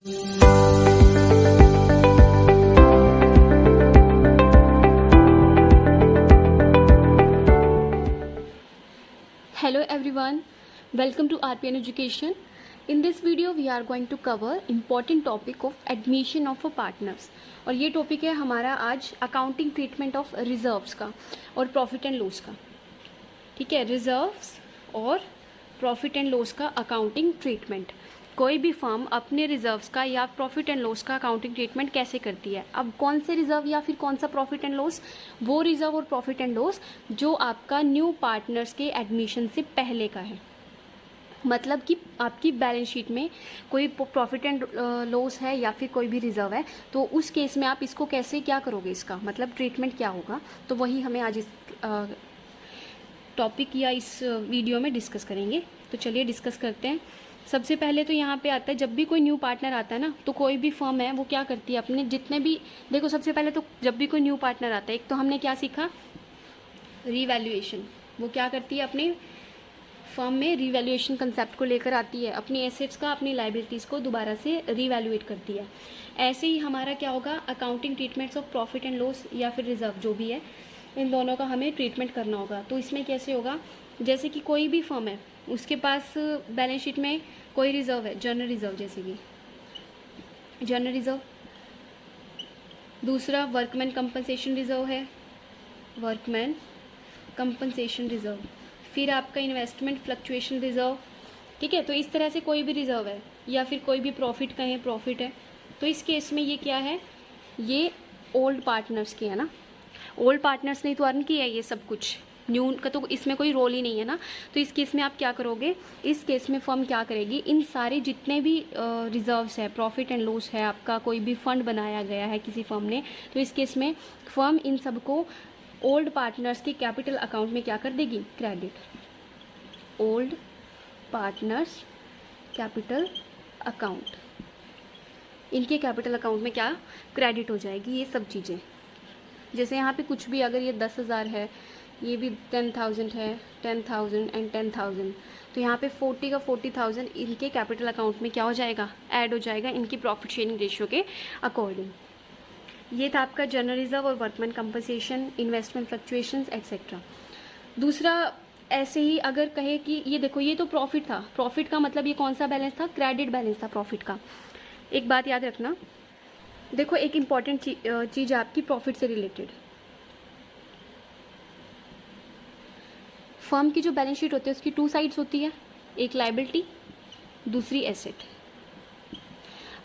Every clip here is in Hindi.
Hello everyone, welcome to RPN Education. In this video we are going to cover important topic of admission of a partners. और ये टॉपिक है हमारा आज अकाउंटिंग ट्रीटमेंट ऑफ रिजर्व्स का और प्रॉफिट एंड लॉस का. ठीक है, रिजर्व्स और प्रॉफिट एंड लॉस का अकाउंटिंग ट्रीटमेंट. कोई भी फर्म अपने रिजर्व्स का या प्रॉफिट एंड लॉस का अकाउंटिंग ट्रीटमेंट कैसे करती है. अब कौन से रिजर्व या फिर कौन सा प्रॉफिट एंड लॉस, वो रिजर्व और प्रॉफिट एंड लॉस जो आपका न्यू पार्टनर्स के एडमिशन से पहले का है. मतलब कि आपकी बैलेंस शीट में कोई प्रॉफिट एंड लॉस है या फिर कोई भी रिजर्व है, तो उस केस में आप इसको कैसे क्या करोगे, इसका मतलब ट्रीटमेंट क्या होगा. तो वही हमें आज इस टॉपिक या इस वीडियो में डिस्कस करेंगे. तो चलिए डिस्कस करते हैं. सबसे पहले तो यहाँ पे आता है, जब भी कोई न्यू पार्टनर आता है ना, तो कोई भी फर्म है वो क्या करती है अपने जितने भी, देखो सबसे पहले तो जब भी कोई न्यू पार्टनर आता है, एक तो हमने क्या सीखा, रीवैल्यूएशन. वो क्या करती है अपने फर्म में रीवैल्यूएशन कंसेप्ट को लेकर आती है, अपनी एसेट्स का अपनी लाइबिलिटीज़ को दोबारा से रीवैल्यूएट करती है. ऐसे ही हमारा क्या होगा, accounting treatments of profit and loss या फिर रिजर्व जो भी है, इन दोनों का हमें ट्रीटमेंट करना होगा. तो इसमें कैसे होगा, जैसे कि कोई भी फर्म है उसके पास बैलेंस शीट में कोई रिजर्व है, जनरल रिजर्व, जैसे कि जनरल रिजर्व. दूसरा वर्कमैन कंपनसेशन रिजर्व है, वर्कमैन कंपनसेशन रिजर्व. फिर आपका इन्वेस्टमेंट फ्लक्चुएशन रिजर्व. ठीक है, तो इस तरह से कोई भी रिजर्व है या फिर कोई भी प्रॉफिट कहें, प्रॉफिट है, तो इस केस में ये क्या है, ये ओल्ड पार्टनर्स के है ना. ओल्ड पार्टनर्स ने तो अर्न किया है ये सब कुछ, न्यू का तो इसमें कोई रोल ही नहीं है ना. तो इस केस में आप क्या करोगे, इस केस में फर्म क्या करेगी, इन सारे जितने भी रिजर्व्स है, प्रॉफिट एंड लॉस है, आपका कोई भी फंड बनाया गया है किसी फर्म ने, तो इस केस में फर्म इन सबको ओल्ड पार्टनर्स के कैपिटल अकाउंट में क्या कर देगी, credit. Old partners capital account, इनके कैपिटल अकाउंट में क्या क्रेडिट हो जाएगी ये सब चीज़ें. जैसे यहाँ पे कुछ भी, अगर ये 10,000 है, ये भी 10,000 है, 10,000 एंड 10,000, तो यहाँ पे 40 का 40,000 इनके कैपिटल अकाउंट में क्या हो जाएगा, ऐड हो जाएगा इनकी प्रॉफिट शेयरिंग रेशियो के अकॉर्डिंग. ये था आपका जनरल रिजर्व और workman compensation, investment fluctuations etcetera. दूसरा ऐसे ही अगर कहे कि ये देखो, ये तो प्रॉफिट था, प्रॉफिट का मतलब ये कौन सा बैलेंस था, क्रेडिट बैलेंस था प्रॉफिट का. एक बात याद रखना, देखो एक इम्पॉर्टेंट चीज़ है आपकी प्रॉफिट से रिलेटेड. फर्म की जो बैलेंस शीट होती है उसकी 2 साइड्स होती है, एक लायबिलिटी, दूसरी एसेट.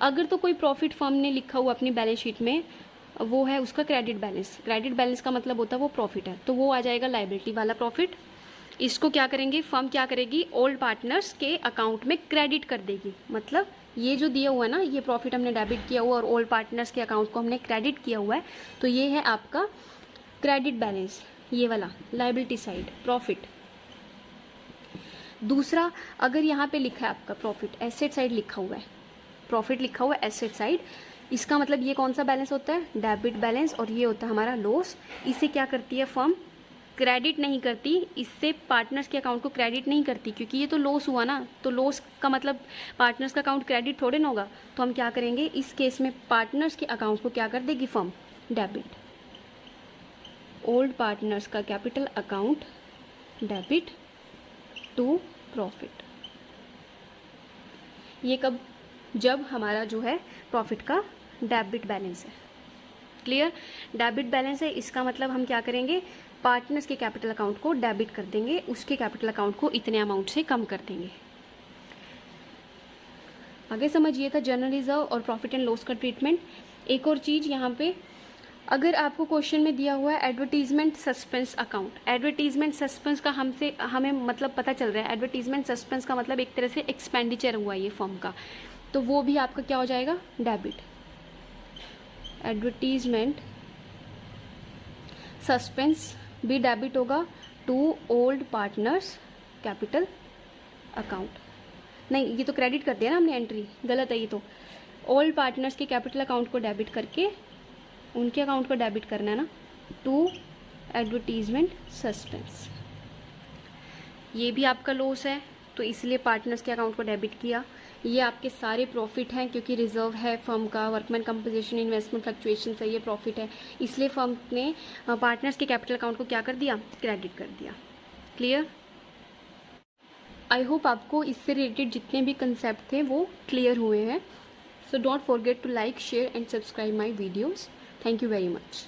अगर तो कोई प्रॉफिट फर्म ने लिखा हुआ अपनी बैलेंस शीट में, वो है उसका क्रेडिट बैलेंस. क्रेडिट बैलेंस का मतलब होता है वो प्रॉफिट है, तो वो आ जाएगा लायबिलिटी वाला प्रॉफिट. इसको क्या करेंगे, फर्म क्या करेगी, ओल्ड पार्टनर्स के अकाउंट में क्रेडिट कर देगी. मतलब ये जो दिया हुआ है ना, ये प्रॉफिट हमने डेबिट किया हुआ और ओल्ड पार्टनर्स के अकाउंट को हमने क्रेडिट किया हुआ है, तो ये है आपका क्रेडिट बैलेंस, ये वाला लायबिलिटी साइड प्रॉफिट. दूसरा, अगर यहाँ पे लिखा है आपका प्रॉफिट, एसेट साइड लिखा हुआ है, प्रॉफिट लिखा हुआ है एसेट साइड, इसका मतलब ये कौन सा बैलेंस होता है, डेबिट बैलेंस, और ये होता है हमारा लॉस. इसे क्या करती है फर्म, क्रेडिट नहीं करती, इससे पार्टनर्स के अकाउंट को क्रेडिट नहीं करती, क्योंकि ये तो लॉस हुआ ना, तो लॉस का मतलब पार्टनर्स का अकाउंट क्रेडिट थोड़े ना होगा. तो हम क्या करेंगे, इस केस में पार्टनर्स के अकाउंट को क्या कर देगी फर्म, डेबिट. ओल्ड पार्टनर्स का capital account debit to profit. ये कब, जब हमारा जो है प्रॉफिट का डेबिट बैलेंस है. क्लियर, डेबिट बैलेंस है, इसका मतलब हम क्या करेंगे, पार्टनर्स के कैपिटल अकाउंट को डेबिट कर देंगे, उसके कैपिटल अकाउंट को इतने अमाउंट से कम कर देंगे. आगे समझिए, था जनरल रिजर्व और प्रॉफिट एंड लॉस का ट्रीटमेंट. एक और चीज़ यहाँ पे, अगर आपको क्वेश्चन में दिया हुआ है advertisement suspense account, advertisement suspense का हमें मतलब पता चल रहा है, एडवर्टीजमेंट सस्पेंस का मतलब एक तरह से एक्सपेंडिचर हुआ ये फर्म का, तो वो भी आपका क्या हो जाएगा, डेबिट. एडवर्टीजमेंट सस्पेंस भी डेबिट होगा to old partners capital account. नहीं, ये तो क्रेडिट कर दिया ना हमने, एंट्री गलत है ये तो. ओल्ड पार्टनर्स के कैपिटल अकाउंट को डेबिट करके उनके अकाउंट को डेबिट करना है ना, टू एडवर्टीजमेंट सस्पेंस. ये भी आपका लॉस है, तो इसलिए पार्टनर्स के अकाउंट को डेबिट किया. ये आपके सारे प्रॉफिट हैं, क्योंकि रिजर्व है फर्म का, वर्कमैन कंपोजिशन, इन्वेस्टमेंट फ्लक्चुएशन से ये प्रॉफिट है, इसलिए फर्म ने पार्टनर्स के कैपिटल अकाउंट को क्या कर दिया, क्रेडिट कर दिया। क्लियर? आई होप आपको इससे रिलेटेड जितने भी कंसेप्ट थे वो क्लियर हुए हैं। So don't forget to like, share and subscribe my videos. Thank you very much.